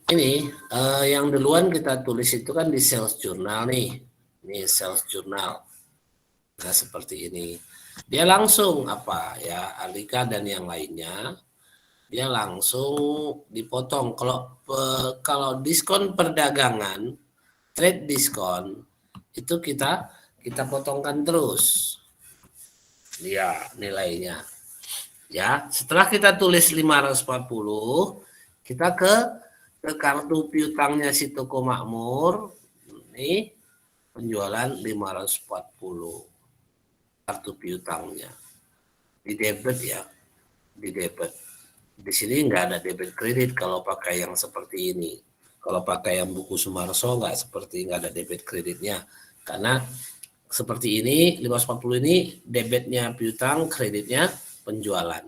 Ini yang duluan kita tulis itu kan di sales journal nih. Ini sales journal. Nah, seperti ini. Dia langsung apa ya, Alika dan yang lainnya, dia langsung dipotong. Kalau diskon perdagangan, trade diskon itu kita potongkan terus. Ya, nilainya. Ya, setelah kita tulis 540, kita ke kartu piutangnya si toko makmur. Ini penjualan 540 kartu piutangnya. Di debit ya, di debit. Di sini nggak ada debit kredit kalau pakai yang seperti ini. Kalau pakai yang buku Sumarso nggak ada debit kreditnya. Karena seperti ini 540 ini debitnya piutang, kreditnya penjualan.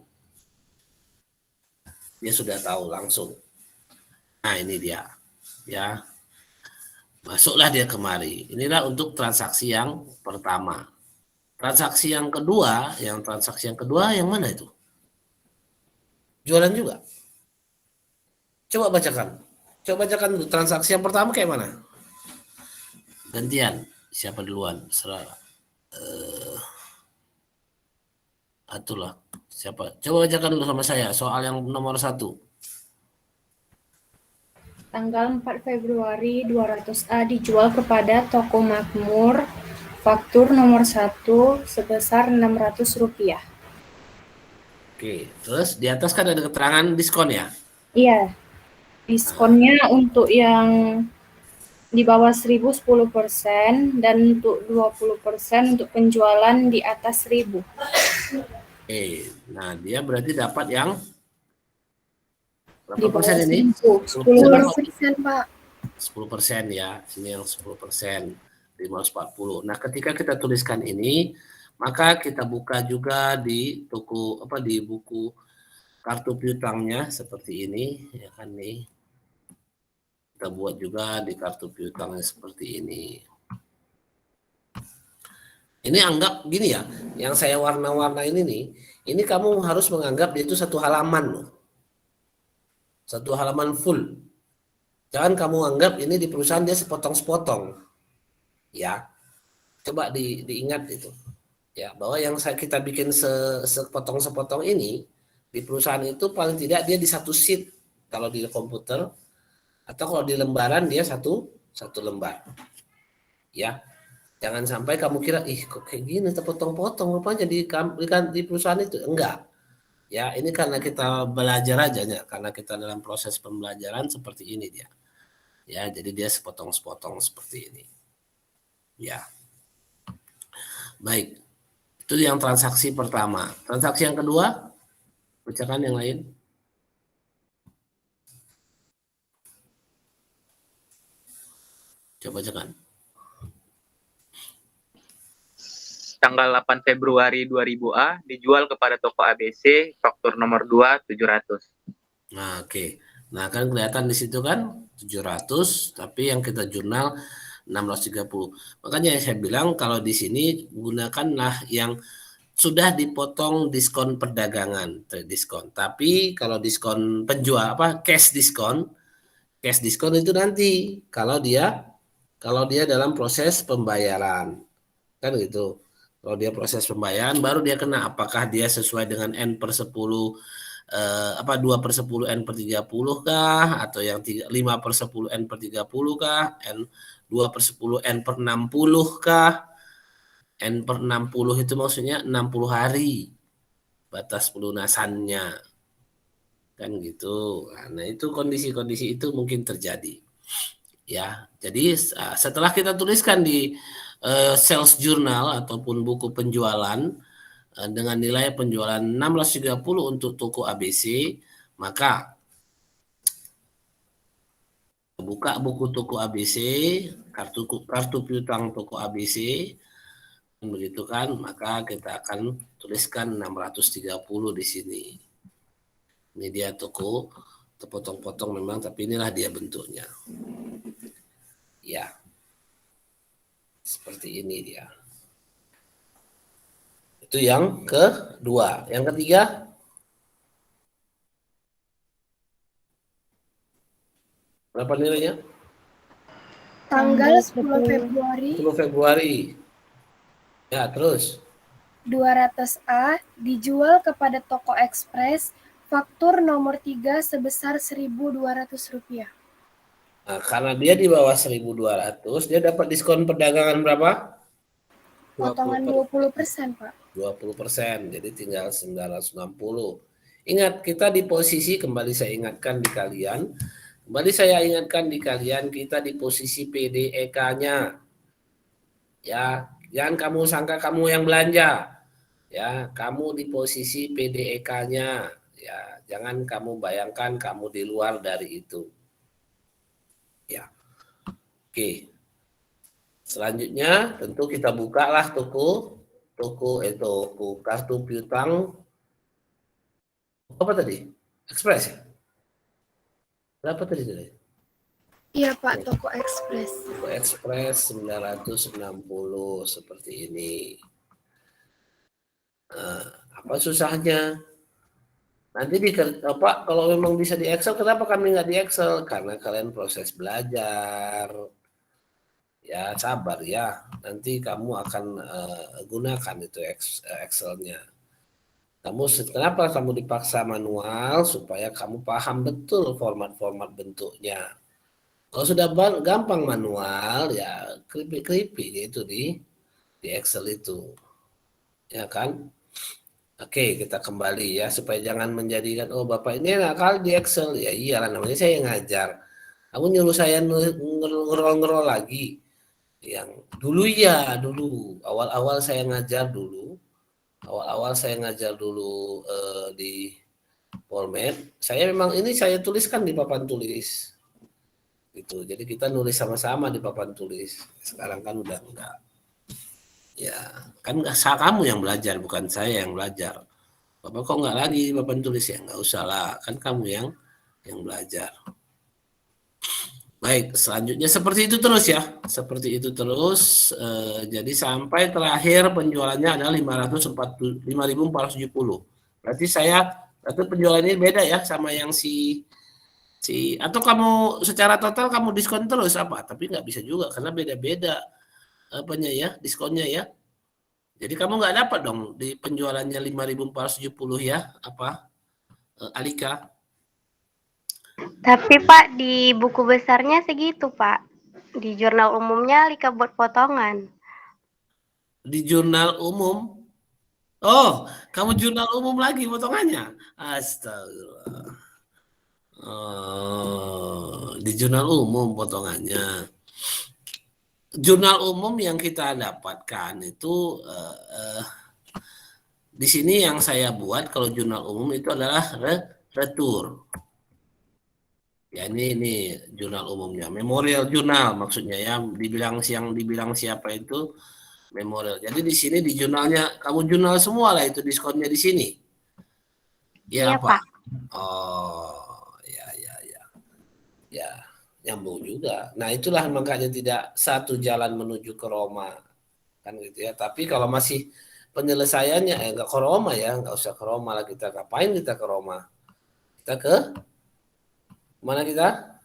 Dia sudah tahu langsung. Nah, ini dia. Ya. Masuklah dia kemari. Inilah untuk transaksi yang pertama. Transaksi yang kedua, yang mana itu? Jualan juga. Coba bacakan. Coba bacakan dulu transaksi yang pertama kayak mana? Gantian. Siapa duluan? Serah. Atulah. Siapa? Coba bacakan dulu sama saya soal yang nomor 1. Tanggal 4 Februari 200A dijual kepada toko makmur faktur nomor 1 sebesar Rp600. Oke, terus di atas kan ada keterangan diskon ya? Iya, diskonnya untuk yang di bawah 1.000 10% dan untuk 20% untuk penjualan di atas 1.000. Oke, nah dia berarti dapat yang Di berapa bawah persen ini? 10%, Pak. 10% ya, sini yang 10%, 540. Nah, ketika kita tuliskan ini, maka kita buka juga di toko di buku kartu piutangnya seperti ini, ya kan nih. Kita buat juga di kartu piutangnya seperti ini. Ini anggap gini ya, yang saya warna-warna ini nih, ini kamu harus menganggap dia itu satu halaman loh. Satu halaman full. Jangan kamu anggap ini di perusahaan dia sepotong-sepotong. Ya, coba diingat itu. Ya, bahwa yang kita bikin sepotong-sepotong ini di perusahaan itu paling tidak dia di satu sheet kalau di komputer, atau kalau di lembaran dia satu satu lembar. Ya, jangan sampai kamu kira kok kayak gini terpotong-potong rupanya di perusahaan itu. Enggak. Ya, ini karena kita belajar aja ya, karena kita dalam proses pembelajaran seperti ini dia. Ya, jadi dia sepotong-sepotong seperti ini. Ya. Baik. Itu yang transaksi pertama. Transaksi yang kedua, bacakan yang lain. Coba bacakan. Tanggal 8 Februari 2000A dijual kepada toko ABC faktur nomor 2 700. Nah, oke. Nah, kan kelihatan di situ kan 700, tapi yang kita jurnal 630. Makanya saya bilang kalau di sini gunakanlah yang sudah dipotong diskon perdagangan, diskon. Tapi kalau diskon penjual cash diskon itu nanti kalau dia dalam proses pembayaran. Kan gitu. Kalau dia proses pembayaran baru dia kena apakah dia sesuai dengan N/10 2/10 N/30 kah, atau yang 5/10 N/30 kah, N 2/10 N/60 kah. N/60 itu maksudnya 60 hari batas pelunasannya, kan gitu. Nah, itu kondisi-kondisi itu mungkin terjadi. Ya, jadi setelah kita tuliskan di sales journal ataupun buku penjualan dengan nilai penjualan 630 untuk toko ABC, maka buka buku toko ABC, kartu piutang toko ABC, begitu kan, maka kita akan tuliskan 630 di sini. Ini dia toko, terpotong-potong memang, tapi inilah dia bentuknya. Ya, seperti ini dia. Itu yang kedua. Yang ketiga, Berapa nilainya? Tanggal 10 Februari 10 Februari. Ya, terus 200A dijual kepada toko ekspres faktur nomor 3 sebesar Rp1.200. nah, karena dia di bawah 1.200, dia dapat diskon perdagangan berapa? Potongan 20%, Pak. 20%, jadi tinggal 960. Ingat, kita di posisi, kembali saya ingatkan di kalian, kita di posisi PDEK-nya. Ya, jangan kamu sangka kamu yang belanja. Ya, kamu di posisi PDEK-nya. Ya, jangan kamu bayangkan kamu di luar dari itu. Ya. Oke. Selanjutnya tentu kita bukalah toko kartu piutang apa tadi? Express ya? Berapa tadi? Iya, Pak, toko ekspres. Toko Express 960 seperti ini. Apa susahnya? Nanti kalau memang bisa di Excel, kenapa kami nggak di Excel? Karena kalian proses belajar. Ya sabar ya, nanti kamu akan gunakan itu Excel-nya. Kenapa kamu dipaksa manual? Supaya kamu paham betul format-format bentuknya. Kalau sudah gampang manual, ya keripik-keripik itu di Excel itu. Ya kan? Oke, kita kembali ya, supaya jangan menjadikan, oh Bapak ini enak kali di Excel. Ya iyalah, namanya saya yang ngajar. Kamu nyuruh saya ngerol-ngerol lagi. Yang dulu awal-awal saya ngajar dulu di Polmed, saya memang ini saya tuliskan di papan tulis gitu, jadi kita nulis sama-sama di papan tulis. Sekarang kan udah enggak ya, kan kamu yang belajar, bukan saya yang belajar. Bapak kok enggak lagi di papan tulis? Ya enggak usah lah, kan kamu yang belajar. Baik, selanjutnya seperti itu terus ya. Seperti itu terus. Jadi sampai terakhir penjualannya adalah 5.470. Berarti penjualannya beda ya sama yang atau kamu secara total kamu diskon terus apa? Tapi nggak bisa juga karena beda-beda apanya ya, diskonnya ya. Jadi kamu nggak dapat dong di penjualannya 5.470 ya, Alika? Tapi Pak, di buku besarnya segitu Pak. Di jurnal umumnya Alika buat potongan. Di jurnal umum? Oh, kamu jurnal umum lagi potongannya? Astagfirullah. Oh, di jurnal umum potongannya. Jurnal umum yang kita dapatkan itu di sini yang saya buat kalau jurnal umum itu adalah retur. Ya ini jurnal umumnya, memorial jurnal maksudnya ya, dibilang siapa itu memorial. Jadi di sini di jurnalnya kamu jurnal semua lah itu diskonnya di sini. Ya, Iya, Pak. Oh, ya, nyambung juga. Nah itulah makanya tidak satu jalan menuju ke Roma kan gitu ya. Tapi kalau masih penyelesaiannya nggak ke Roma ya, nggak usah ke Roma lah, kita ngapain kita ke Roma? Kita ke mana kita?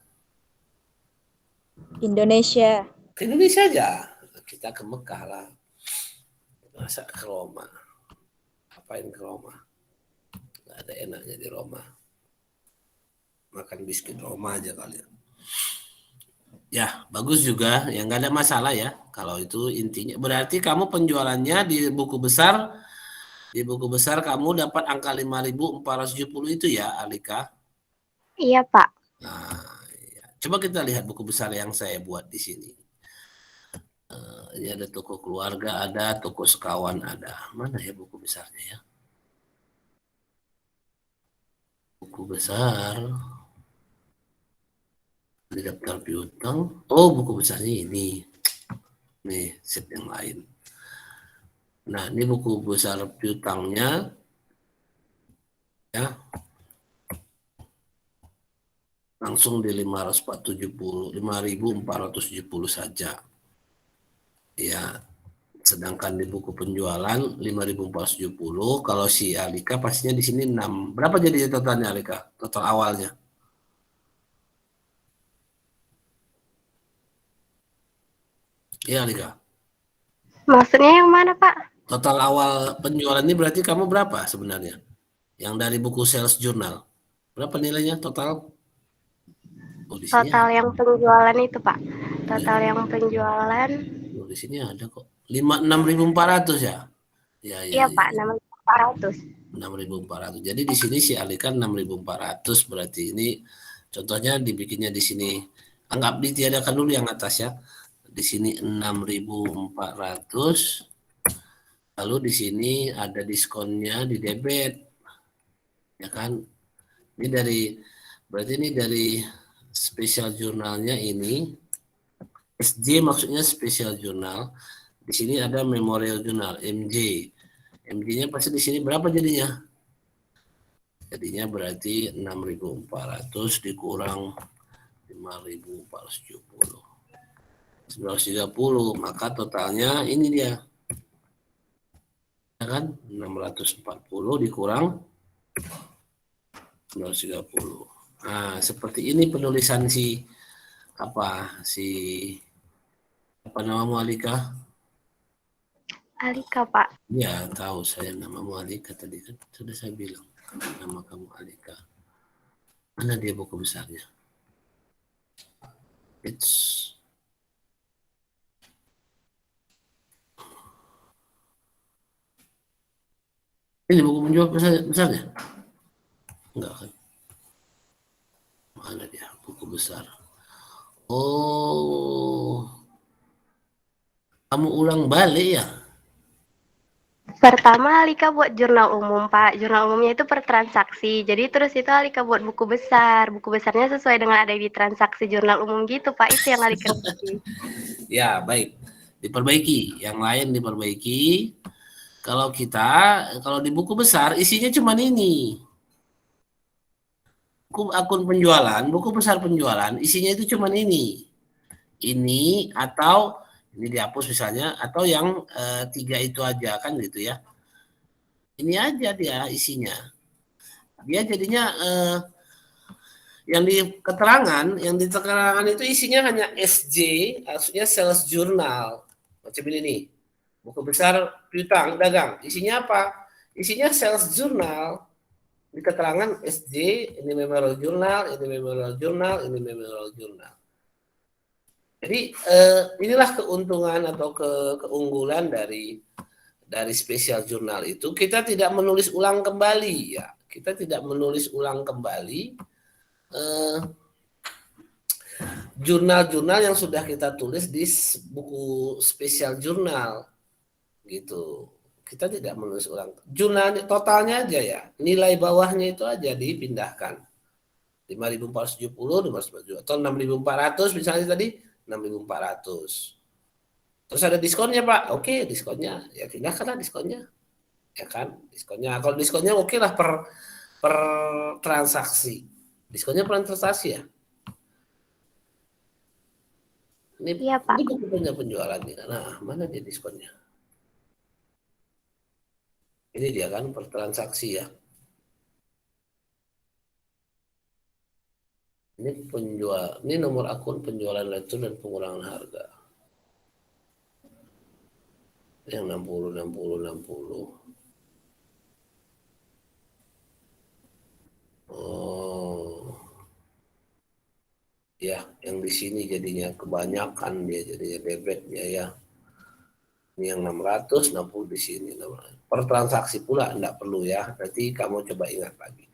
Indonesia. Ke Indonesia aja. Kita ke Mekah lah. Masa ke Roma? Apain ke Roma? Gak ada enaknya di Roma. Makan biskuit Roma aja kalian. Ya, bagus juga. Yang gak ada masalah ya. Kalau itu intinya. Berarti kamu penjualannya di buku besar. Di buku besar kamu dapat angka 5.470 itu ya, Alika? Iya, Pak. Nah, ya. Coba kita lihat buku besar yang saya buat di sini. Ini ada toko keluarga, ada toko sekawan, ada. Mana ya buku besarnya ya? Buku besar. Di daftar piutang. Oh, buku besarnya ini. Nih, set yang lain. Nah, ini buku besar piutangnya. Ya. Langsung di 5.470 saja. Ya, sedangkan di buku penjualan 5.470. Kalau si Alika pastinya di sini 6. Berapa jadi totalnya Alika? Total awalnya? Iya, Lika. Maksudnya yang mana, Pak? Total awal penjualan ini berarti kamu berapa sebenarnya? Yang dari buku sales jurnal. Berapa nilainya total? Oh, di sini Total ada. yang penjualan itu, Pak. Ya, Total yang penjualan, oh, di sini ada kok. 6.400 ya? Ya, ya, iya, ya. Pak, 6.400. 6.400. Jadi di sini si Alikan 6.400 berarti ini contohnya dibikinnya di sini. Anggap ditiadakan dulu yang atas ya. Di sini 6.400. Lalu di sini ada diskonnya di debit. Ya kan? Ini berarti ini dari spesial jurnalnya ini. SJ maksudnya spesial jurnal. Di sini ada memorial jurnal MJ. MJ-nya pasti di sini berapa jadinya? Jadinya berarti 6.400 dikurang 5.470. 930, maka totalnya ini dia. Ya kan? 640 dikurang 930. Nah, seperti ini penulisan apa namamu Alika? Alika, Pak. Ya, tahu saya namamu Alika tadi kan sudah saya bilang. Nama kamu Alika. Mana dia buku besarnya? Ini buku penjual besarnya? Enggak kan? Mana dia buku besar? Oh, kamu ulang balik ya? Pertama Alika buat jurnal umum, Pak. Jurnal umumnya itu per transaksi. Jadi terus itu Alika buat buku besar. Buku besarnya sesuai dengan ada di transaksi jurnal umum gitu, Pak. Itu yang Alika revisi. Ya, baik. Diperbaiki. Yang lain diperbaiki. Kalau di buku besar isinya cuma ini. Buku akun penjualan, buku besar penjualan isinya itu cuma ini. Ini atau ini dihapus misalnya atau yang 3 itu aja kan gitu ya. Ini aja dia isinya. Dia jadinya yang di keterangan itu isinya hanya SJ, maksudnya sales journal. Macam ini nih. Buku besar piutang dagang. Isinya apa? Isinya sales journal. Di keterangan SJ, ini memorial journal, ini memorial journal, ini memorial journal. Jadi inilah keuntungan atau keunggulan dari spesial jurnal itu. Kita tidak menulis ulang kembali ya. Kita tidak menulis ulang kembali jurnal-jurnal yang sudah kita tulis di buku spesial jurnal gitu. Kita tidak menulis ulang. Jurnal totalnya aja ya. Nilai bawahnya itu aja dipindahkan. 5.470, 5.470 atau 6.400 misalnya tadi 6.400. Terus ada diskonnya Pak. Oke, diskonnya ya pindahkanlah diskonnya. Ya kan? Diskonnya. Kalau diskonnya oke lah per transaksi. Diskonnya per transaksi ya. Ini, Iya, Pak. ini bukunya penjualannya. Nah, mana dia diskonnya? Ini dia kan per transaksi ya. Ini nomor akun penjualan lecur dan pengurangan harga. Yang 60, 60, 60. Oh. Ya, yang di sini jadinya kebanyakan dia jadinya debitnya ya. Ini yang 660 di sini. Per transaksi pula enggak perlu ya. Nanti kamu coba ingat lagi.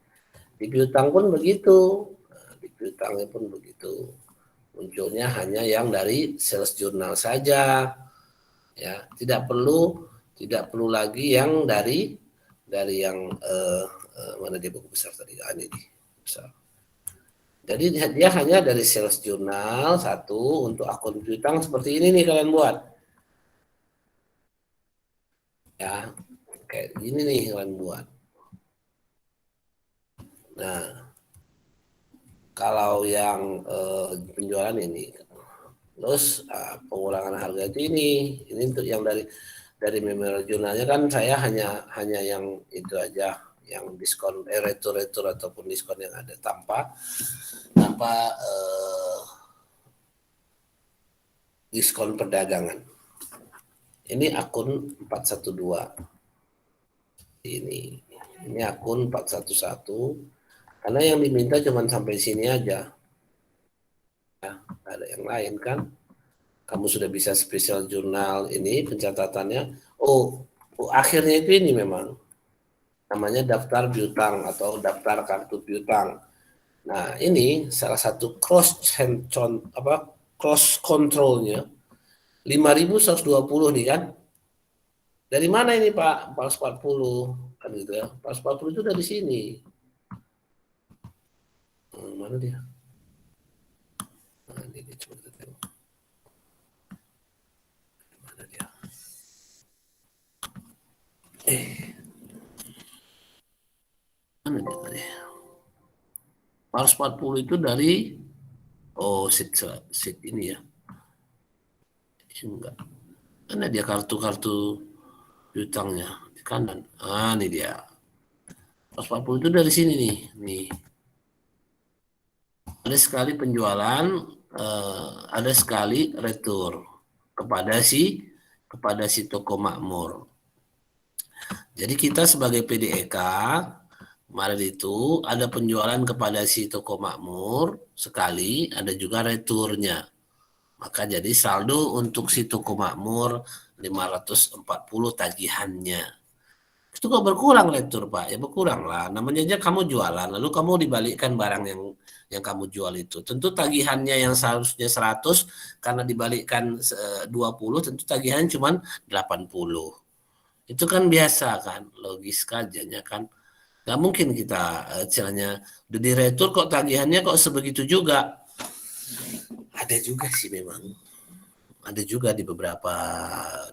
Di piutang pun begitu. Nah, di piutangnya pun begitu. Munculnya hanya yang dari sales journal saja. Ya, tidak perlu lagi yang dari yang mana dia buku besar tadi? Ini besar. Jadi dia hanya dari sales journal satu untuk akun piutang seperti ini nih kalian buat. Ya, kayak gini nih kalian buat. Nah, kalau yang penjualan ini, terus pengurangan harga itu ini untuk yang dari memorial jurnalnya kan saya hanya yang itu aja, yang diskon retur ataupun diskon yang ada tanpa diskon perdagangan. Ini akun 412. Ini akun 411. Karena yang diminta cuma sampai sini aja. Ya, ada yang lain kan? Kamu sudah bisa spesial jurnal ini pencatatannya. Oh, akhirnya itu ini memang namanya daftar piutang atau daftar kartu piutang. Nah, ini salah satu cross controlnya 5.120 nih kan. Dari mana ini Pak? 440 kan gitu ya. 440 itu dari sini. Mana dia? Nah, ini coba kita tengok. Mana dia? Mana dia tadi? 440 itu dari sheet ini ya. Enggak. Mana dia kartu-kartu piutangnya di kanan. Ah, ini dia. 440 itu dari sini nih. Nih. Ada sekali penjualan, ada sekali retur kepada si toko makmur. Jadi kita sebagai PDEK kemarin itu ada penjualan kepada si toko makmur sekali, ada juga returnya. Maka jadi saldo untuk si toko makmur 540 tagihannya. Itu kok berkurang retur Pak? Ya berkurang lah. Namanya aja kamu jualan, lalu kamu dibalikkan barang yang kamu jual itu. Tentu tagihannya yang seharusnya 100 karena dibalikkan 20, tentu tagihan cuma 80. Itu kan biasa kan, logis kajanya kan. Gak mungkin kita istilahnya udah diretur kok tagihannya kok sebegitu juga. Ada juga sih memang. Ada juga di beberapa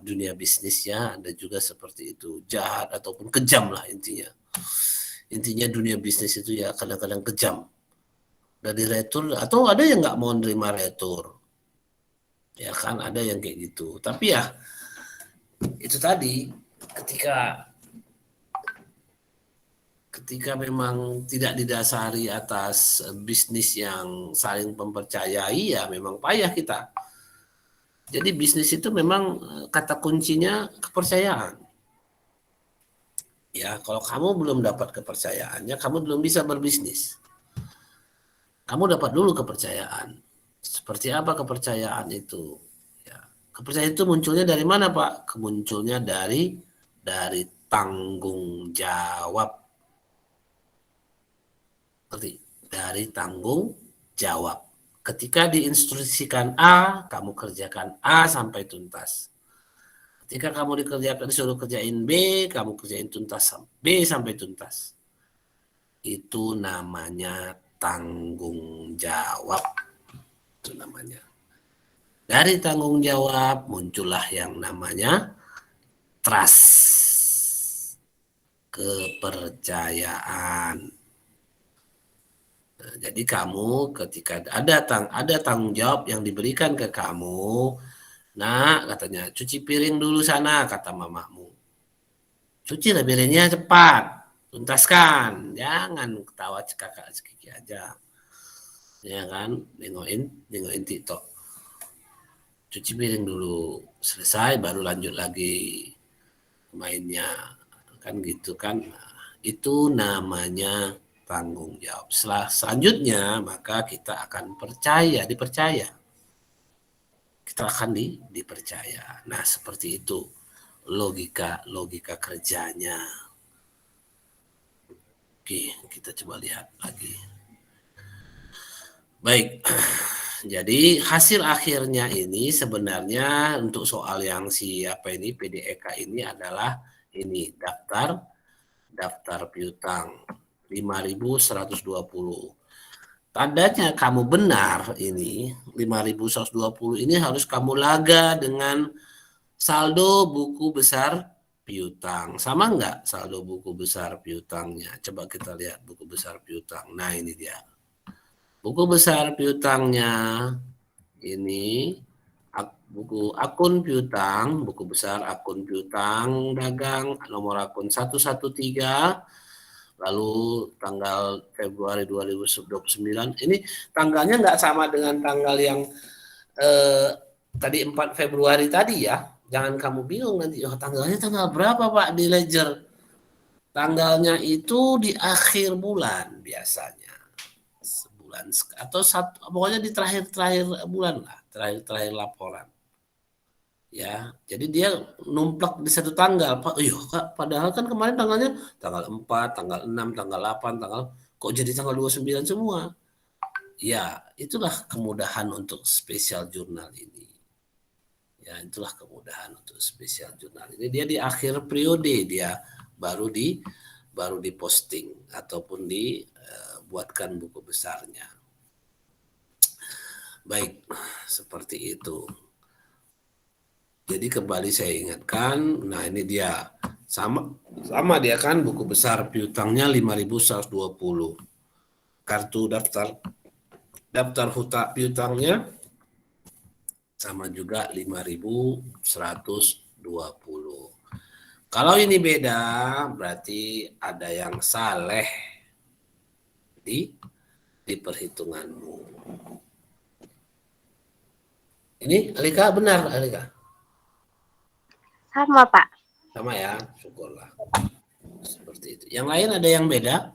dunia bisnis ya, ada juga seperti itu. Jahat ataupun kejam lah intinya. Intinya dunia bisnis itu ya kadang-kadang kejam. Dari retur, atau ada yang nggak mau nerima retur. Ya kan, ada yang kayak gitu. Tapi ya, itu tadi, ketika memang tidak didasari atas bisnis yang saling mempercayai, ya memang payah kita. Jadi bisnis itu memang kata kuncinya kepercayaan. Ya, kalau kamu belum dapat kepercayaannya, kamu belum bisa berbisnis. Kamu dapat dulu kepercayaan. Seperti apa kepercayaan itu? Ya, kepercayaan itu munculnya dari mana, Pak? Munculnya dari tanggung jawab. Dari tanggung jawab. Ketika diinstruksikan A, kamu kerjakan A sampai tuntas. Ketika kamu disuruh kerjain B, kamu kerjain tuntas B sampai tuntas. Itu namanya tanggung jawab. Itu namanya. Dari tanggung jawab muncullah yang namanya trust. Kepercayaan. Nah, jadi kamu ketika ada tanggung jawab yang diberikan ke kamu, nah katanya cuci piring dulu sana, kata mamamu. Cuci lah piringnya cepat, tuntaskan, jangan ketawa kakak sekiki aja, ya kan, nengokin TikTok. Cuci piring dulu, selesai baru lanjut lagi mainnya, kan gitu kan. Nah, itu namanya tanggung jawab. Selanjutnya maka kita akan dipercaya. Kita akan dipercaya. Nah, seperti itu logika kerjanya. Oke, kita coba lihat lagi. Baik. Jadi hasil akhirnya ini sebenarnya untuk soal yang PDEK ini adalah ini daftar piutang 5.120. Tandanya kamu benar ini 5.120 ini harus kamu laga dengan saldo buku besar piutang. Sama enggak saldo buku besar piutangnya? Coba kita lihat buku besar piutang. Nah, ini dia. Buku besar piutangnya ini buku akun piutang, buku besar akun piutang dagang nomor akun 113. Lalu tanggal Februari 2029 ini tanggalnya nggak sama dengan tanggal yang tadi 4 Februari tadi ya, jangan kamu bingung nanti, oh tanggalnya tanggal berapa Pak di ledger? Tanggalnya itu di akhir bulan biasanya. Sebulan atau pokoknya di terakhir-terakhir bulan lah, terakhir-terakhir laporan. Ya, jadi dia numplak di satu tanggal. Pak, Kak, padahal kan kemarin tanggalnya tanggal 4, tanggal 6, tanggal 8, kok jadi tanggal 29 semua? Ya, itulah kemudahan untuk spesial jurnal ini. Ya, itulah kemudahan untuk spesial jurnal ini. Dia di akhir periode dia baru diposting ataupun dibuatkan buku besarnya. Baik, seperti itu. Jadi kembali saya ingatkan, nah ini dia sama dia kan buku besar piutangnya 5.120. Kartu daftar piutangnya sama juga 5.120. Kalau ini beda berarti ada yang saleh di perhitunganmu. Ini Alika benar Alika? Sama, Pak. Sama ya, syukurlah. Seperti itu. Yang lain ada yang beda?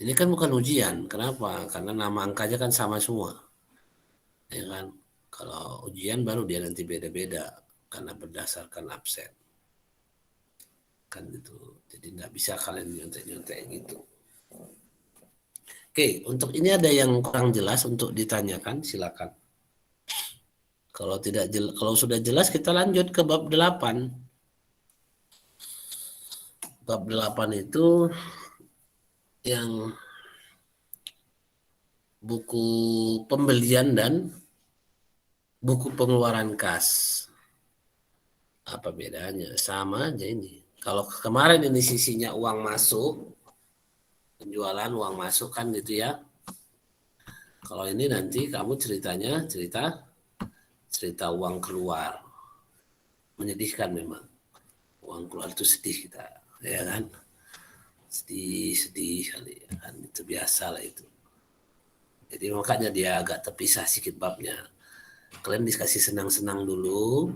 Ini kan bukan ujian. Kenapa? Karena nama angkanya kan sama semua. Ya kan? Kalau ujian baru dia nanti beda-beda karena berdasarkan absen. Kan gitu. Jadi nggak bisa kalian nyontek-nyontek gitu. Oke, untuk ini ada yang kurang jelas untuk ditanyakan, silakan. Kalau sudah jelas kita lanjut ke bab 8. Bab 8 itu yang buku pembelian dan buku pengeluaran kas. Apa bedanya? Sama aja ini. Kalau kemarin ini sisinya uang masuk, penjualan uang masuk kan gitu ya. Kalau ini nanti kamu cerita uang keluar. Menyedihkan memang. Uang keluar itu sedih kita, ya kan? Sedih kali ya kan, itu biasa lah itu. Jadi makanya dia agak terpisah sedikit babnya. Kalian dikasih senang-senang dulu,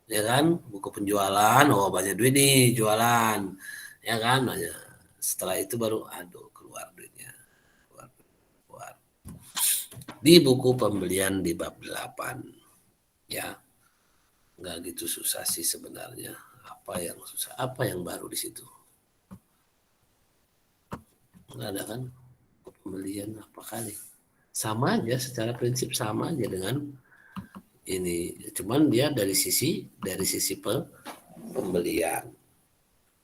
ya kan? Buku penjualan, oh banyak duit nih jualan, ya kan? Banyak. Setelah itu baru keluar duitnya. Keluar. Di buku pembelian di bab 8. Ya. Nggak gitu susah sih sebenarnya. Apa yang susah? Apa yang baru di situ? Nggak ada kan? Pembelian apa kali? Sama aja, secara prinsip sama aja dengan ini. Cuman dia dari sisi pembelian.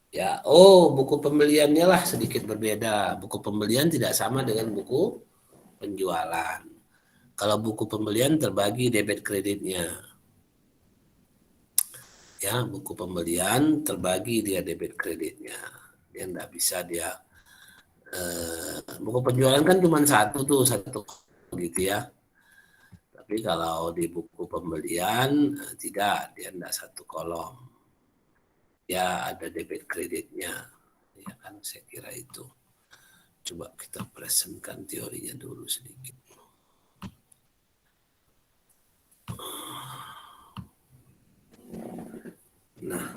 Ya, buku pembeliannya lah sedikit berbeda. Buku pembelian tidak sama dengan buku penjualan. Kalau buku pembelian terbagi debit kreditnya. Ya, buku pembelian terbagi dia debit kreditnya. Dia enggak bisa dia buku penjualan kan cuma satu gitu ya. Tapi kalau di buku pembelian tidak, dia enggak satu kolom. Ya ada debit kreditnya. Ya kan saya kira itu. Coba kita presentkan teorinya dulu sedikit. Nah,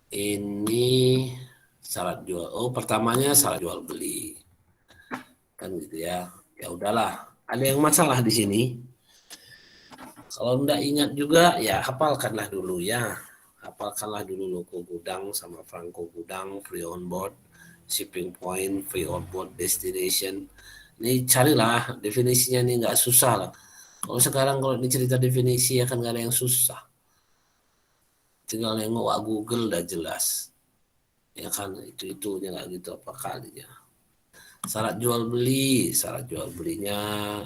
ini syarat jual. Pertamanya syarat jual beli. Kan gitu ya. Ya udahlah. Ada yang masalah di sini. Kalau enggak ingat juga, ya hafalkanlah dulu ya. Hafalkanlah dulu logo gudang sama franko gudang, free on board, shipping point, free on board destination. Ini carilah definisinya, nih nggak susah lah. Kalau sekarang kalau dicerita definisi akan nggak ada yang susah. Tinggal nengok Google udah jelas. Ya kan itu-itunya nggak gitu apa kalinya. Syarat jual belinya,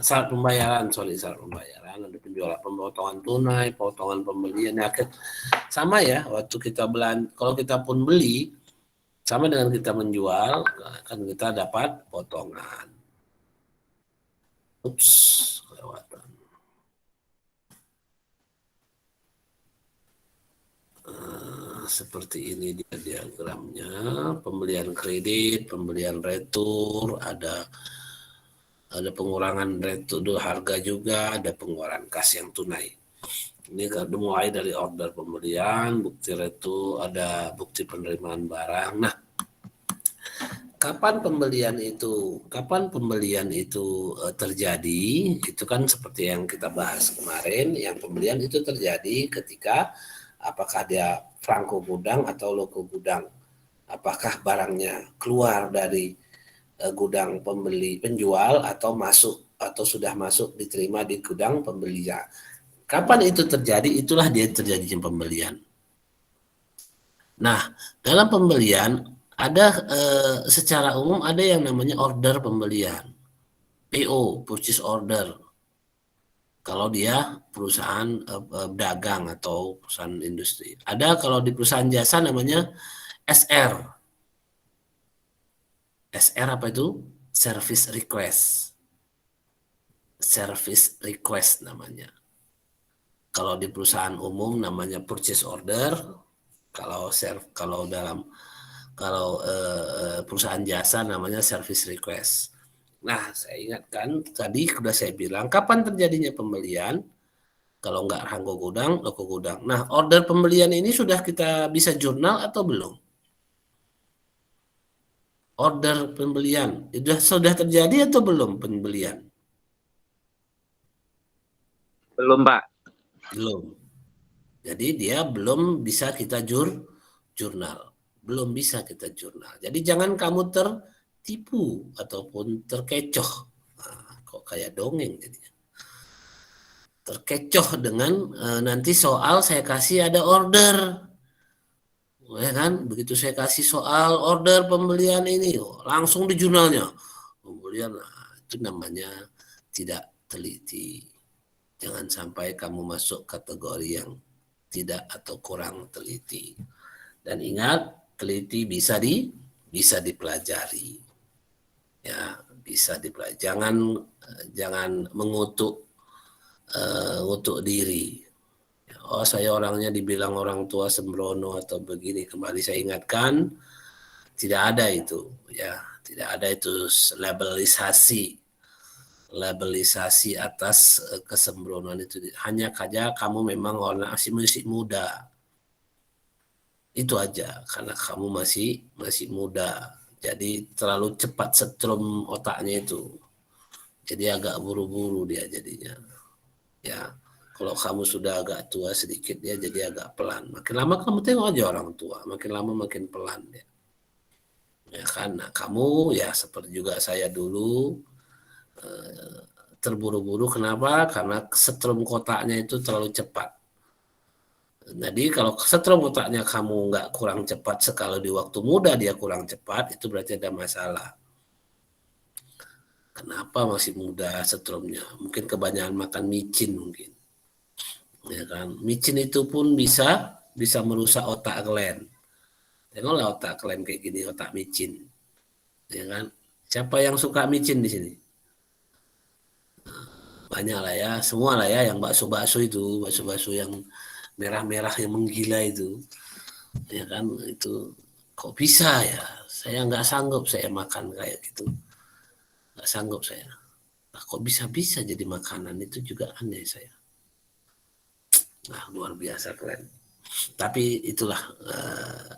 syarat pembayaran, ada penjualan, pemotongan tunai, potongan pembelian, sama ya waktu kita kalau kita pun beli sama dengan kita menjual kan kita dapat potongan. Kelewatan. seperti ini dia diagramnya, pembelian kredit, pembelian retur, ada pengurangan retur harga juga, ada pengeluaran kas yang tunai. Ini mulai dari order pembelian, bukti retur, ada bukti penerimaan barang. Nah, kapan pembelian itu terjadi? Itu kan seperti yang kita bahas kemarin, yang pembelian itu terjadi ketika apakah dia franko gudang atau loko gudang. Apakah barangnya keluar dari gudang penjual atau sudah masuk diterima di gudang pembelinya. Kapan itu terjadi? Itulah dia terjadinya pembelian. Nah, dalam pembelian ada secara umum ada yang namanya order pembelian, PO, purchase order. Kalau dia perusahaan dagang atau perusahaan industri. Ada kalau di perusahaan jasa namanya SR. SR apa itu? Service request. Service request namanya. Kalau di perusahaan umum namanya purchase order. Kalau perusahaan jasa namanya service request. Nah, saya ingatkan tadi sudah saya bilang kapan terjadinya pembelian? Kalau enggak rangko gudang, loko gudang. Nah, order pembelian ini sudah kita bisa jurnal atau belum? Order pembelian sudah terjadi atau belum pembelian? Belum, Pak. Belum. Jadi dia belum bisa kita jurnal. Belum bisa kita jurnal. Jadi jangan kamu tertipu ataupun terkecoh. Nah, kok kayak dongeng jadinya. Terkecoh dengan nanti soal saya kasih ada order. Ya kan? Begitu saya kasih soal order pembelian ini, langsung di jurnalnya. Pembelian, itu namanya tidak teliti. Jangan sampai kamu masuk kategori yang tidak atau kurang teliti. Dan ingat, teliti bisa dipelajari. Ya, bisa dipelajari. Jangan mengutuk diri. Oh, saya orangnya dibilang orang tua sembrono atau begini. Kembali saya ingatkan, tidak ada itu. Ya, tidak ada itu labelisasi atas kesembronoan itu. Hanya saja kamu memang orang masih muda. Itu aja, karena kamu masih muda. Jadi terlalu cepat setrum otaknya itu. Jadi agak buru-buru dia jadinya. Ya, kalau kamu sudah agak tua sedikit dia jadi agak pelan. Makin lama kamu tengok aja orang tua, makin lama makin pelan dia. Ya kan, nah, kamu ya seperti juga saya dulu terburu-buru. Kenapa? Karena setrum kotaknya itu terlalu cepat. Jadi kalau setrum otaknya kamu nggak kurang cepat, sekali di waktu muda dia kurang cepat, itu berarti ada masalah. Kenapa masih muda setrumnya? Mungkin kebanyakan makan micin mungkin. Ya kan? Micin itu pun bisa merusak otak kalian. Tengoklah otak kalian kayak gini, otak micin. Ya kan? Siapa yang suka micin di sini? Banyak lah ya, semua lah ya yang bakso-bakso itu, bakso-bakso yang merah-merah yang menggila itu. Ya kan, itu kok bisa ya? Saya nggak sanggup saya makan kayak gitu. Nggak sanggup saya. Nah, kok bisa-bisa jadi makanan itu juga aneh saya. Nah, luar biasa keren. Tapi itulah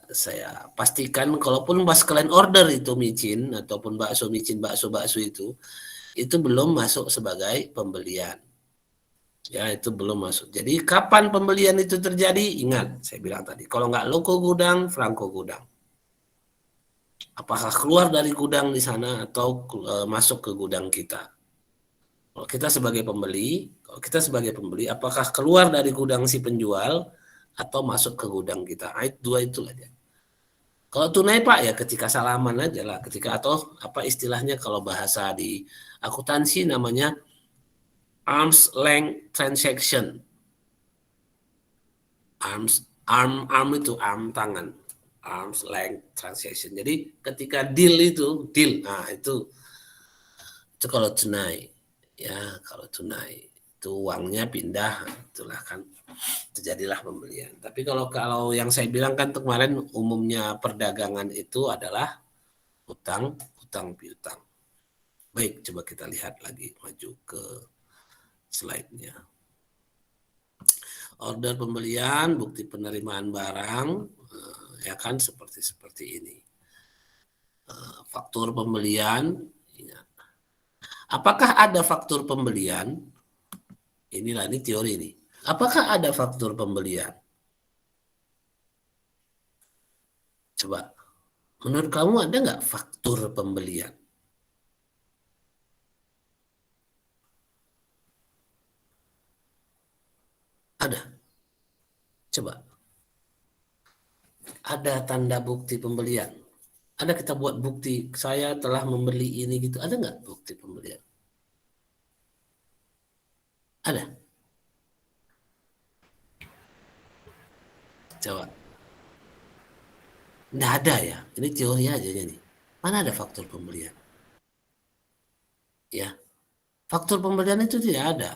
saya pastikan kalaupun pas kalian order itu micin ataupun bakso micin, bakso-bakso itu belum masuk sebagai pembelian. Ya, itu belum masuk. Jadi kapan pembelian itu terjadi? Ingat, saya bilang tadi. Kalau nggak loko gudang, franko gudang. Apakah keluar dari gudang di sana atau masuk ke gudang kita? Kalau kita sebagai pembeli, apakah keluar dari gudang si penjual atau masuk ke gudang kita? Dua itulah dia. Kalau tunai Pak ya ketika salaman aja lah, atau apa istilahnya kalau bahasa di akuntansi namanya arm's length transaction. Arm itu arm tangan. Arm's length transaction. Jadi ketika deal, nah itu kalau tunai. Ya, kalau tunai. itu uangnya pindah, itulah kan terjadilah pembelian. Tapi kalau yang saya bilang kan kemarin umumnya perdagangan itu adalah utang piutang. Baik, coba kita lihat lagi, maju ke slide-nya. Order pembelian, bukti penerimaan barang, ya kan seperti ini. Faktur pembelian, ingat. Apakah ada faktur pembelian? Ini teori nih. Apakah ada faktur pembelian? Coba, menurut kamu ada nggak faktur pembelian? Ada. Coba. Ada tanda bukti pembelian. Ada kita buat bukti, saya telah membeli ini gitu. Ada nggak bukti pembelian? Ada. Coba. Nggak ada ya. Ini teori aja nih. Mana ada faktur pembelian? Ya. Faktur pembelian itu tidak ada.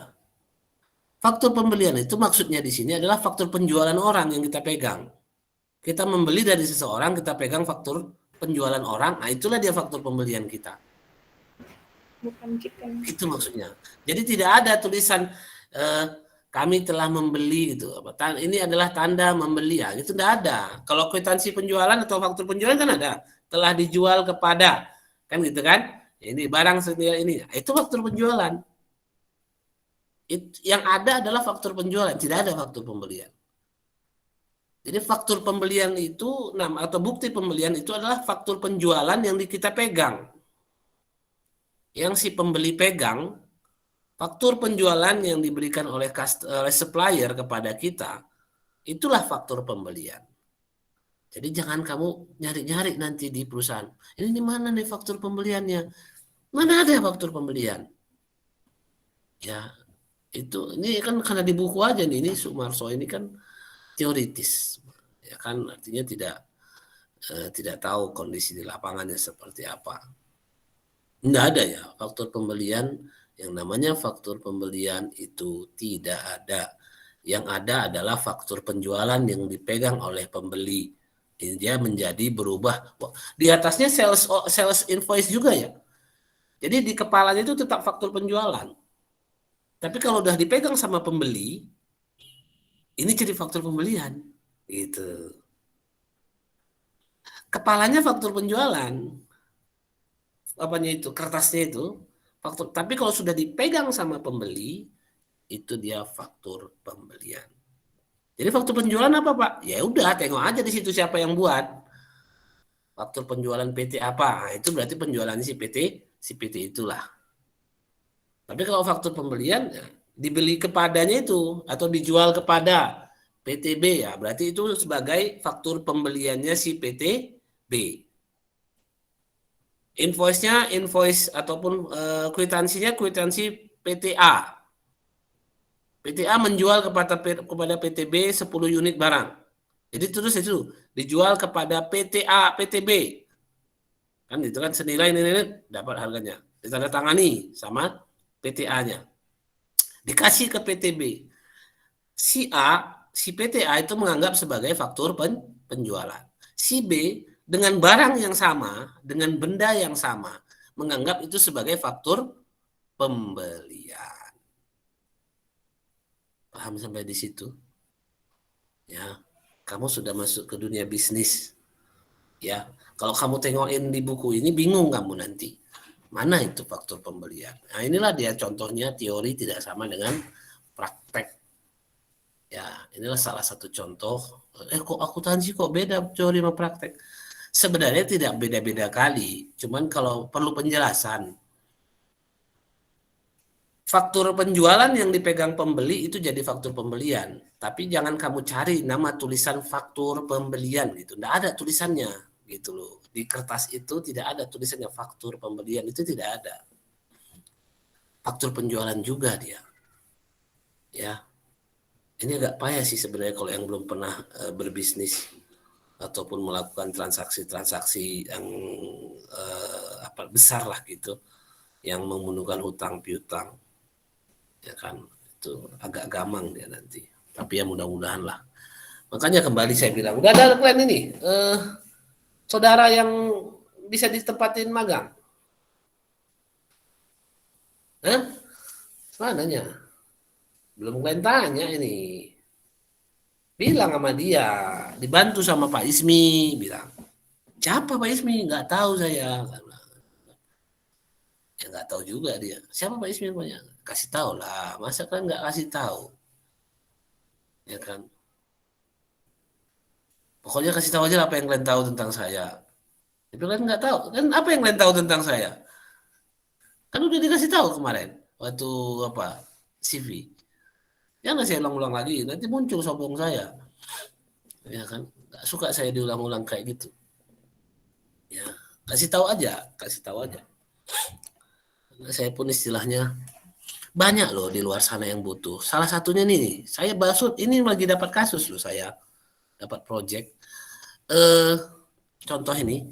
Faktur pembelian itu maksudnya di sini adalah faktur penjualan orang yang kita pegang. Kita membeli dari seseorang, kita pegang faktur penjualan orang, nah itulah dia faktur pembelian kita. Bukan kita. Itu maksudnya. Jadi tidak ada tulisan kami telah membeli gitu. Ini adalah tanda membeli ya. Itu tidak ada. Kalau kwitansi penjualan atau faktur penjualan kan ada. Telah dijual kepada, kan gitu kan? Ini barang senilai ini. Itu faktur penjualan. Yang ada adalah faktur penjualan, tidak ada faktur pembelian. Jadi faktur pembelian itu, atau bukti pembelian itu adalah faktur penjualan yang kita pegang. Yang si pembeli pegang, faktur penjualan yang diberikan oleh supplier kepada kita, itulah faktur pembelian. Jadi jangan kamu nyari-nyari nanti di perusahaan. Ini di mana nih faktur pembeliannya? Mana ada faktur pembelian? Ya, ini kan karena di buku aja nih, ini Sumarso ini kan teoritis, ya kan, artinya tidak tahu kondisi di lapangannya seperti apa. Tidak ada ya faktur pembelian, yang namanya faktur pembelian itu tidak ada. Yang ada adalah faktur penjualan yang dipegang oleh pembeli. Ini dia menjadi berubah. Di atasnya sales invoice juga ya. Jadi di kepalanya itu tetap faktur penjualan. Tapi kalau udah dipegang sama pembeli, ini jadi faktur pembelian, gitu. Kepalanya faktur penjualan, apanya itu, kertasnya itu, faktur. Tapi kalau sudah dipegang sama pembeli, itu dia faktur pembelian. Jadi faktur penjualan apa Pak? Ya udah, tengok aja di situ siapa yang buat. Faktur penjualan PT apa? Nah, itu berarti penjualan si PT itulah. Tapi kalau faktur pembelian, dibeli kepadanya itu atau dijual kepada PTB ya, berarti itu sebagai faktur pembeliannya si PTB. Invoice-nya invoice ataupun kwitansinya kwitansi PTA. PTA menjual kepada PTB 10 unit barang. Jadi terus itu dijual kepada PTB. Kan itu kan senilai ini dapat harganya. Ditandatangani sama PTA-nya. Dikasih ke PTB. Si PTA itu menganggap sebagai faktur penjualan. Si B dengan barang yang sama, dengan benda yang sama, menganggap itu sebagai faktur pembelian. Paham sampai di situ? Ya, kamu sudah masuk ke dunia bisnis. Ya, kalau kamu tengokin di buku ini bingung kamu nanti. Mana itu faktur pembelian? Nah, inilah dia contohnya teori tidak sama dengan praktek. Ya, inilah salah satu contoh. Kok akuntansi kok beda teori sama praktek? Sebenarnya tidak beda-beda kali. Cuman kalau perlu penjelasan. Faktur penjualan yang dipegang pembeli itu jadi faktur pembelian. Tapi jangan kamu cari nama tulisan faktur pembelian gitu. Nggak ada tulisannya gitu loh. Di kertas itu tidak ada tulisannya faktur pembelian, itu tidak ada. Faktur penjualan juga dia. Ya. Ini agak payah sih sebenarnya kalau yang belum pernah berbisnis ataupun melakukan transaksi-transaksi yang besar lah gitu, yang membunuhkan hutang piutang. Ya kan. Itu agak gamang dia nanti. Tapi ya mudah-mudahan lah. Makanya kembali saya bilang, udah ada plan ini. Saudara yang bisa ditempatin magang. Mananya? Belum kalian tanya ini. Bilang sama dia, dibantu sama Pak Ismi, bilang. Siapa Pak Ismi? Nggak tahu saya. Ya nggak tahu juga dia. Siapa Pak Ismi namanya? Kasih tahu lah. Masa kan nggak kasih tahu? Ya kan? Pokoknya kasih tahu aja apa yang kalian tahu tentang saya. Tapi kalian nggak tahu. Kan apa yang kalian tahu tentang saya? Kan udah dikasih tahu kemarin. Waktu apa? CV. Jangan saya ulang-ulang lagi. Nanti muncul sombong saya. Ya kan? Nggak suka saya diulang-ulang kayak gitu. Ya, kasih tahu aja. Kasih tahu aja. Saya pun istilahnya banyak loh di luar sana yang butuh. Salah satunya nih, saya Basud ini lagi dapat kasus loh saya. Dapat project. Contoh ini,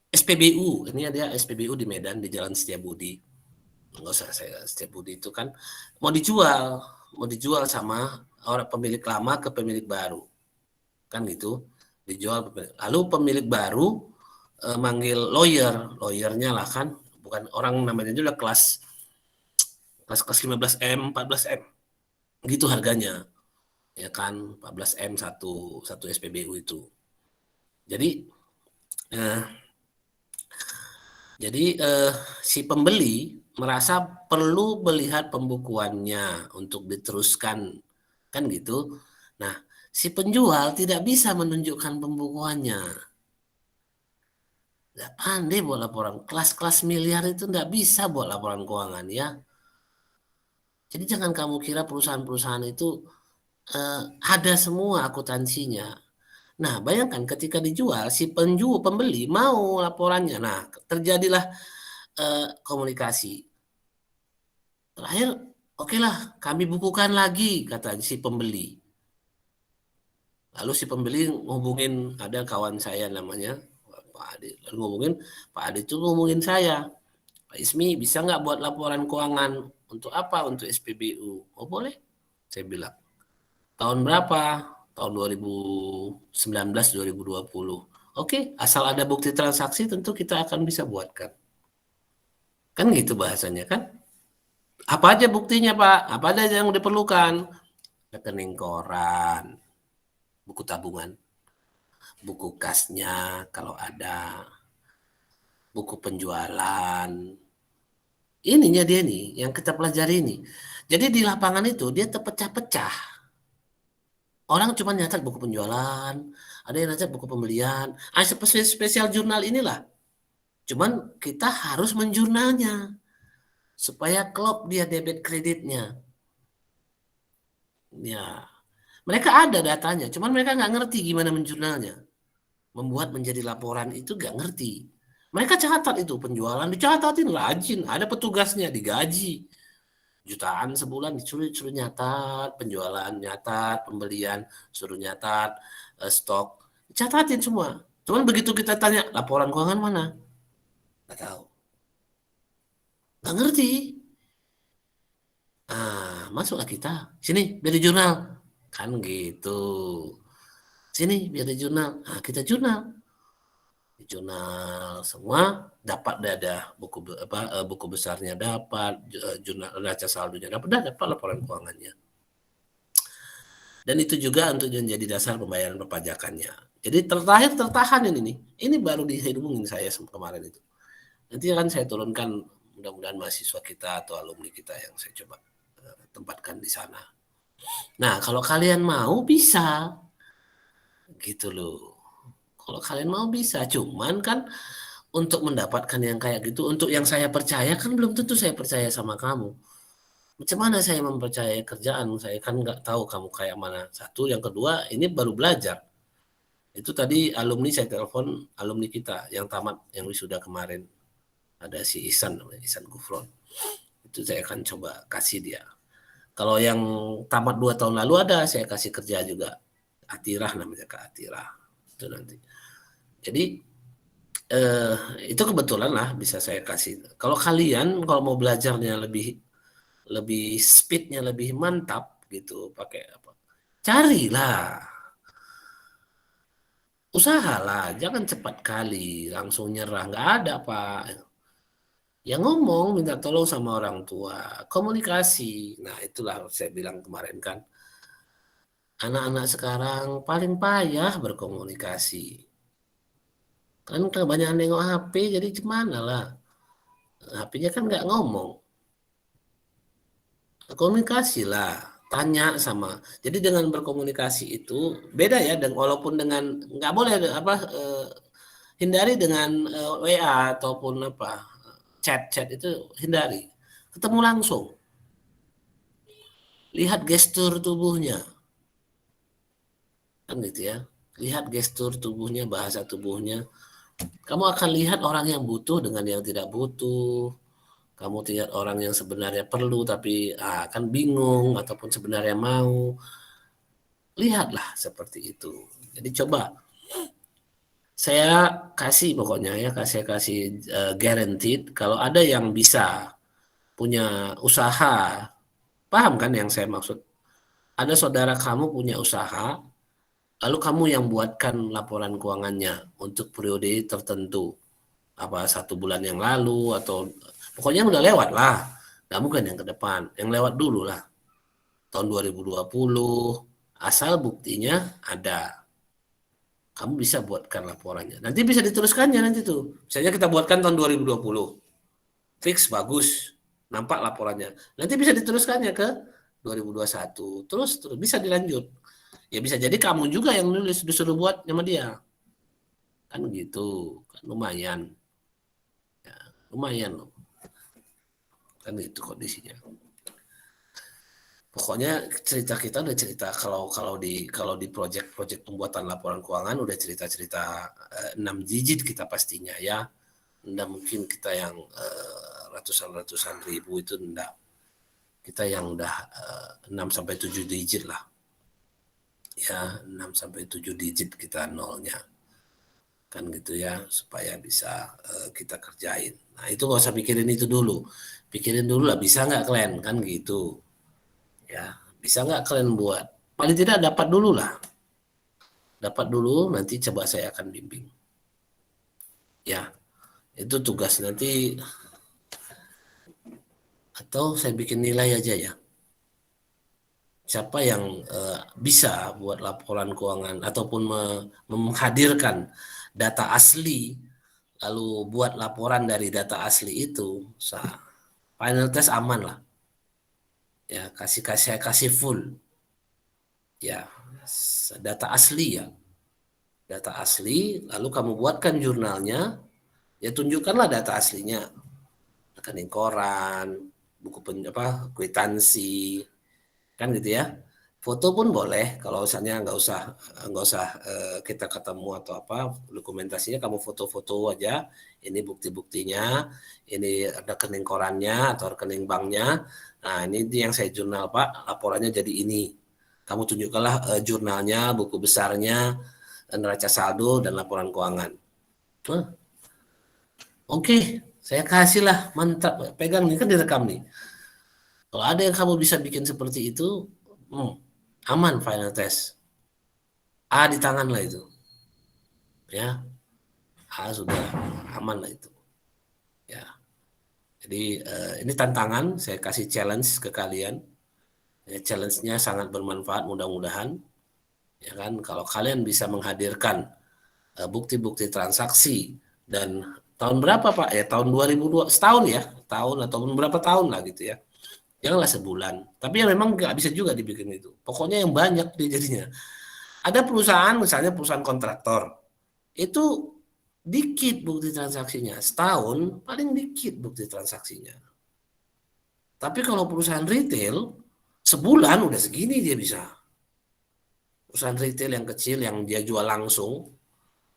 SPBU. Ini ada SPBU di Medan, di Jalan Setiabudi. Enggak usah saya, Setiabudi itu kan mau dijual sama orang pemilik lama ke pemilik baru. Kan gitu, dijual. Lalu pemilik baru manggil lawyernya lah kan, bukan orang namanya juga kelas 15M, 14M. Gitu harganya. Ya kan, 14M satu SPBU itu. Jadi si pembeli merasa perlu melihat pembukuannya untuk diteruskan, kan gitu. Nah, si penjual tidak bisa menunjukkan pembukuannya. Nggak pandai buat laporan. Kelas-kelas miliar itu nggak bisa buat laporan keuangan ya. Jadi jangan kamu kira perusahaan-perusahaan itu ada semua akuntansinya. Nah, bayangkan ketika dijual, si pembeli mau laporannya. Nah, terjadilah komunikasi. Terakhir, oke lah, kami bukukan lagi, kata si pembeli. Lalu si pembeli ngubungin, ada kawan saya namanya, Pak Adi. Lalu ngomongin, Pak Adi itu ngomongin saya. Pak Ismi, bisa nggak buat laporan keuangan? Untuk apa? Untuk SPBU. Oh boleh, saya bilang. Tahun berapa? Tahun 2019-2020. Oke, asal ada bukti transaksi tentu kita akan bisa buatkan. Kan gitu bahasanya kan? Apa aja buktinya Pak? Apa aja yang diperlukan? Rekening koran, buku tabungan, buku kasnya kalau ada, buku penjualan. Ininya dia nih, yang kita pelajari ini. Jadi di lapangan itu dia terpecah-pecah. Orang cuma nyatat buku penjualan, ada yang nyatat buku pembelian. Spesial jurnal inilah. Cuman kita harus menjurnalnya supaya klop dia debit kreditnya. Ya, mereka ada datanya, cuman mereka nggak ngerti gimana menjurnalnya. Membuat menjadi laporan itu nggak ngerti. Mereka catat itu penjualan, dicatatin rajin, ada petugasnya digaji. Jutaan sebulan disuruh nyatat, penjualan nyatat, pembelian suruh nyatat, stok catatin semua. Cuman begitu kita tanya laporan keuangan mana, nggak tahu, nggak ngerti. Masuklah kita sini biar di jurnal, kan gitu. Sini biar di jurnal, kita jurnal. Di jurnal semua dapat ada buku besarnya dapat, jurnal neraca saldonya dapat laporan keuangannya. Dan itu juga untuk menjadi dasar pembayaran perpajakannya. Jadi tertahan ini nih. Ini baru dihubungin saya kemarin itu. Nanti akan saya turunkan, mudah-mudahan mahasiswa kita atau alumni kita yang saya coba tempatkan di sana. Nah, kalau kalian mau bisa. Gitu loh. Kalau kalian mau bisa, cuman kan untuk mendapatkan yang kayak gitu, untuk yang saya percaya kan belum tentu saya percaya sama kamu. Macam mana saya mempercayai kerjaan? Saya kan nggak tahu kamu kayak mana. Satu, yang kedua, ini baru belajar. Itu tadi alumni saya telepon, alumni kita yang tamat, yang wisuda kemarin. Ada si Ihsan Gufron. Itu saya akan coba kasih dia. Kalau yang tamat 2 tahun lalu ada, saya kasih kerja juga. Atirah namanya, Kak Atirah. Itu nanti. Jadi itu kebetulan lah bisa saya kasih. Kalau kalian kalau mau belajarnya lebih lebih speednya lebih mantap gitu, pakai apa? Carilah, usahalah, jangan cepat kali langsung nyerah. Nggak ada Pak. Ya ngomong, minta tolong sama orang tua, komunikasi. Nah itulah saya bilang kemarin kan, anak-anak sekarang paling payah berkomunikasi. Kan kebanyakan nengok HP, jadi gimana lah. HP-nya kan nggak ngomong. Komunikasi lah, tanya sama. Jadi dengan berkomunikasi itu beda ya, dan walaupun dengan nggak boleh apa hindari dengan WA ataupun apa chat itu hindari. Ketemu langsung, lihat gestur tubuhnya, kan gitu ya. Lihat gestur tubuhnya, bahasa tubuhnya. Kamu akan lihat orang yang butuh dengan yang tidak butuh. Kamu lihat orang yang sebenarnya perlu tapi kan bingung ataupun sebenarnya mau. Lihatlah seperti itu. Jadi coba saya kasih pokoknya ya, saya kasih guaranteed kalau ada yang bisa punya usaha, paham kan yang saya maksud? Ada saudara kamu punya usaha, lalu kamu yang buatkan laporan keuangannya untuk periode tertentu, apa 1 bulan yang lalu atau pokoknya udah lewat lah, nggak mungkin yang ke depan, yang lewat dulu lah, tahun 2020, asal buktinya ada. Kamu bisa buatkan laporannya. Nanti bisa diteruskannya nanti tuh. Misalnya kita buatkan tahun 2020. Fix, bagus. Nampak laporannya. Nanti bisa diteruskannya ke 2021. Terus bisa dilanjut. Ya bisa jadi kamu juga yang nulis, disuruh buat sama dia. Kan gitu. Kan lumayan. Ya, lumayan loh. Kan itu kondisinya. Pokoknya cerita kita udah cerita kalau di proyek pembuatan laporan keuangan udah cerita 6 digit kita pastinya ya. Nggak mungkin kita yang ratusan ribu itu enggak. Kita yang udah 6 sampai 7 digit lah. Ya, 6 sampai 7 digit kita nolnya. Kan gitu ya, supaya bisa kita kerjain. Nah, itu nggak usah pikirin itu dulu. Pikirin dulu lah, bisa nggak kalian? Kan gitu. Ya, bisa nggak kalian buat? Paling tidak dapat dulu lah. Dapat dulu, nanti coba saya akan bimbing. Ya, itu tugas nanti. Atau saya bikin nilai aja ya. Siapa yang bisa buat laporan keuangan ataupun menghadirkan data asli, lalu buat laporan dari data asli itu, final test aman lah. Ya, kasih full. Ya, data asli ya. Data asli, lalu kamu buatkan jurnalnya, ya tunjukkanlah data aslinya. Rekening koran, buku kwitansi, kan gitu ya. Foto pun boleh, kalau misalnya nggak usah kita ketemu atau apa, dokumentasinya kamu foto-foto aja. Ini bukti-buktinya, ini rekening korannya atau rekening banknya. Nah, ini yang saya jurnal Pak, laporannya jadi ini. Kamu tunjukkanlah jurnalnya, buku besarnya, neraca saldo dan laporan keuangan. Oke, saya kasihlah, mantap. Pegang nih, kan direkam nih. Kalau ada yang kamu bisa bikin seperti itu, aman final test. A di tangan lah itu. Ya, A sudah aman lah itu. Ya. Jadi ini tantangan, saya kasih challenge ke kalian. Ya, challenge-nya sangat bermanfaat mudah-mudahan. Ya kan, kalau kalian bisa menghadirkan bukti-bukti transaksi dan tahun berapa Pak? Ya tahun 2002, setahun ya, tahun ataupun berapa tahun lah gitu ya. Janganlah sebulan. Tapi ya memang nggak bisa juga dibikin itu. Pokoknya yang banyak dia jadinya. Ada perusahaan, misalnya perusahaan kontraktor, itu dikit bukti transaksinya. Setahun paling dikit bukti transaksinya. Tapi kalau perusahaan retail, sebulan udah segini dia bisa. Perusahaan retail yang kecil yang dia jual langsung,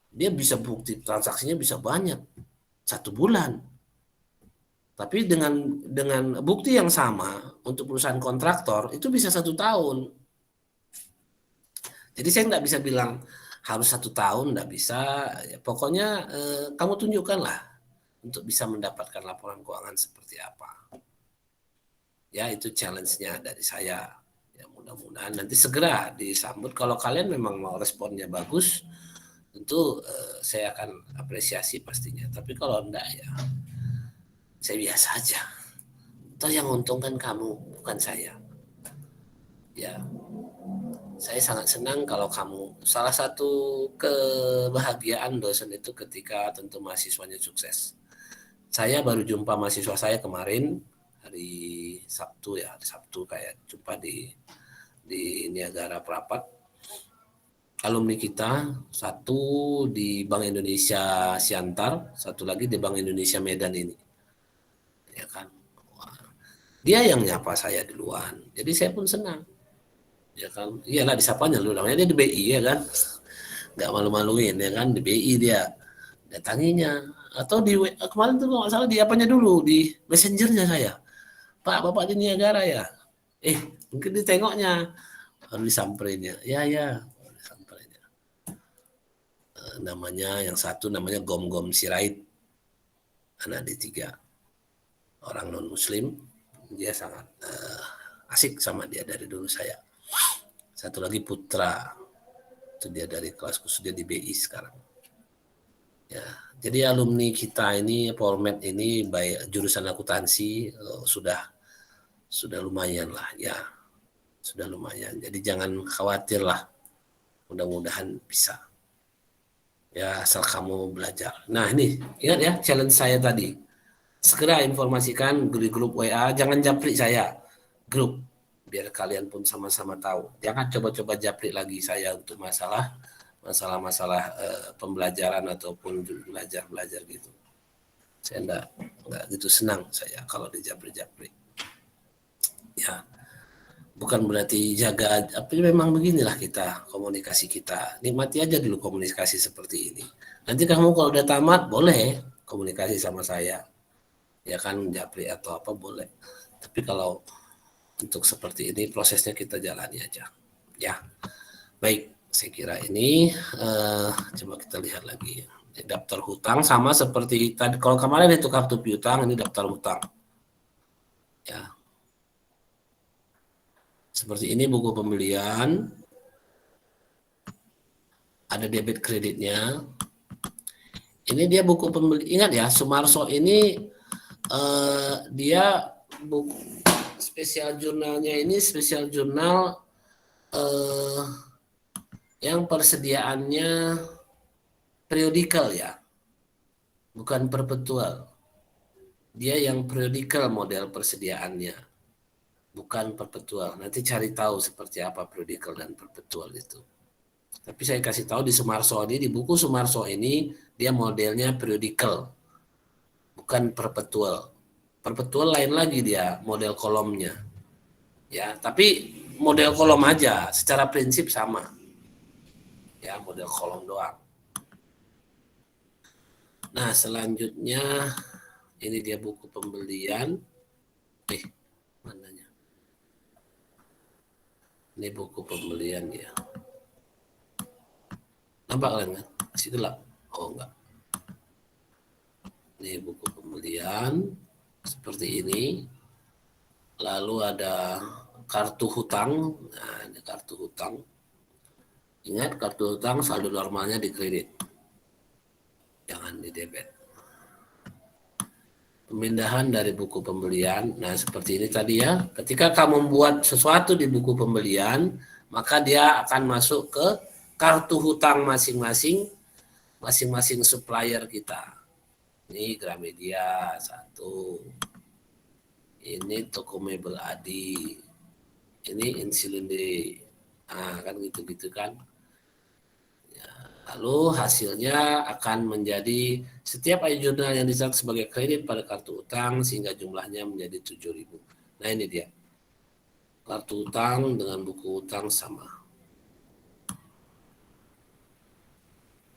dia bisa bukti transaksinya bisa banyak. 1 bulan. Tapi dengan bukti yang sama untuk perusahaan kontraktor itu bisa 1 tahun. Jadi saya nggak bisa bilang harus 1 tahun, nggak bisa. Ya, pokoknya kamu tunjukkanlah untuk bisa mendapatkan laporan keuangan seperti apa. Ya, itu challenge-nya dari saya. Ya, mudah-mudahan nanti segera disambut. Kalau kalian memang mau responnya bagus, tentu saya akan apresiasi pastinya. Tapi kalau enggak, ya saya biasa aja. Toh yang untung kan kamu, bukan saya. Ya, saya sangat senang kalau kamu. Salah satu kebahagiaan dosen itu ketika tentu mahasiswanya sukses. Saya baru jumpa mahasiswa saya kemarin hari Sabtu ya, hari Sabtu kayak jumpa di Niagara Prapat. Alumni kita, satu di Bank Indonesia Siantar, satu lagi di Bank Indonesia Medan ini. Ya kan. Wah. Dia yang nyapa saya duluan. Jadi saya pun senang. Ya kan. Iyalah disapanya dulu, namanya dia di BI ya kan. Enggak malu-maluin ya kan, di BI dia. Datanginya atau di kemarin tuh nggak salah di apanya dulu, di messengernya saya, Pak Bapak di Niagara ya, mungkin ditengoknya, baru disamperinnya, ya disamperinnya. Namanya yang satu namanya Gom Sirait, anak D3, orang non Muslim, dia sangat asik sama dia dari dulu saya. Satu lagi Putra, itu dia dari kelas khusus, dia di BI sekarang. Ya, jadi alumni kita ini Polmed ini baik jurusan akuntansi sudah lumayan lah ya, sudah lumayan. Jadi jangan khawatir lah, mudah-mudahan bisa. Ya asal kamu belajar. Nah ini ingat ya challenge saya tadi. Segera informasikan di grup WA, jangan japri saya grup biar kalian pun sama-sama tahu. Jangan coba-coba japri lagi saya untuk masalah pembelajaran ataupun belajar gitu. Saya enggak gitu senang saya kalau dijapri-japri. Ya, bukan berarti jaga, tapi memang beginilah kita komunikasi kita. Nikmati aja dulu komunikasi seperti ini. Nanti kamu kalau udah tamat boleh komunikasi sama saya. Ya kan japri atau apa boleh. Tapi kalau untuk seperti ini prosesnya kita jalani aja. Ya. Baik. Saya kira ini coba kita lihat lagi. Daftar hutang sama seperti tadi. Kalau kemarin itu kartu piutang, ini daftar hutang. Ya. Seperti ini buku pembelian. Ada debit kreditnya. Ini dia buku pembeli. Ingat ya, Sumarso ini dia buku spesial jurnalnya ini spesial jurnal yang persediaannya periodikal ya, bukan perpetual. Dia yang periodikal model persediaannya, bukan perpetual. Nanti cari tahu seperti apa periodikal dan perpetual itu. Tapi saya kasih tahu di Sumarso ini, di buku Sumarso ini, dia modelnya periodikal, bukan perpetual. Perpetual lain lagi dia, model kolomnya. Ya, tapi model kolom aja, secara prinsip sama. Ya, model kolom doang. Nah, selanjutnya ini dia buku pembelian. Mananya? Ini buku pembelian ya. Nampak kalian kan? Masih gelap. Oh, enggak. Ini buku pembelian seperti ini. Lalu ada kartu hutang. Nah, ini kartu hutang. Ingat, kartu hutang saldo normalnya di kredit, jangan di debit. Pemindahan dari buku pembelian, nah seperti ini tadi ya. Ketika kamu membuat sesuatu di buku pembelian, maka dia akan masuk ke kartu hutang masing-masing supplier kita. Ini Gramedia satu, ini toko mebel Adi, ini Insilinde, nah kan gitu-gitu kan. Lalu hasilnya akan menjadi setiap jurnal yang dicatat sebagai kredit pada kartu utang sehingga jumlahnya menjadi 7.000. Nah ini dia. Kartu utang dengan buku utang sama.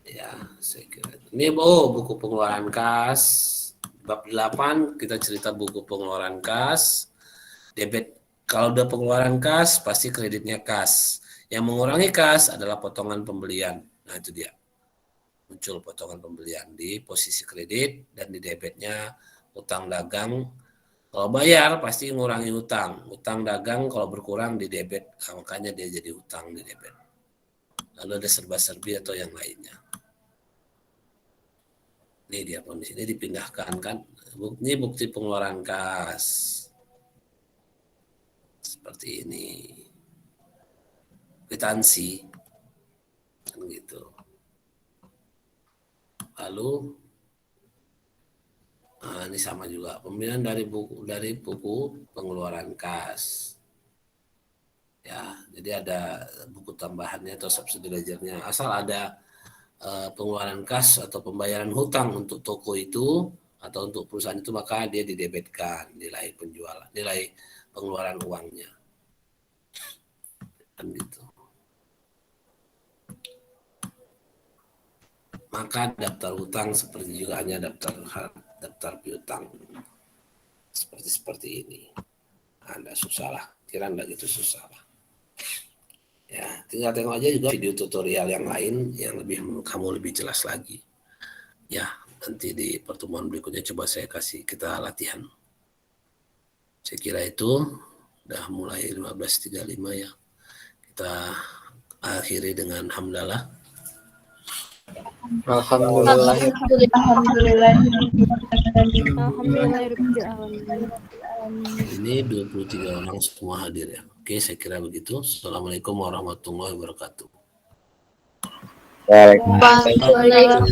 Ya, saya kira. Ini buku pengeluaran kas. Bab 8 kita cerita buku pengeluaran kas. Debit, kalau udah pengeluaran kas pasti kreditnya kas. Yang mengurangi kas adalah potongan pembelian. Nah itu dia, muncul potongan pembelian di posisi kredit dan di debitnya utang dagang Kalau bayar pasti ngurangi utang. Utang dagang kalau berkurang di debit, makanya dia jadi utang di debit. Lalu ada serba-serbi atau yang lainnya. Ini dia kondisi, ini dipindahkan kan. Ini bukti pengeluaran kas. Seperti ini. Kwitansi. Kan gitu. Lalu ini sama juga pembelian dari buku pengeluaran kas. Ya, jadi ada buku tambahannya atau subsidi ledgernya. Asal ada pengeluaran kas atau pembayaran hutang untuk toko itu atau untuk perusahaan itu, maka dia didebitkan nilai penjualan, nilai pengeluaran uangnya. Kan gitu. Maka daftar hutang seperti juga hanya daftar piutang seperti ini. Anda susah lah, kira enggak gitu susah lah. Ya, tinggal tengok aja juga video tutorial yang lain yang kamu lebih jelas lagi. Ya, nanti di pertemuan berikutnya coba saya kasih kita latihan. Saya kira itu udah mulai 15.35 ya. Kita akhiri dengan hamdalah. Ini 23 orang semua hadir ya. Oke, saya kira begitu. Assalamualaikum warahmatullahi wabarakatuh. Waalaikumsalam.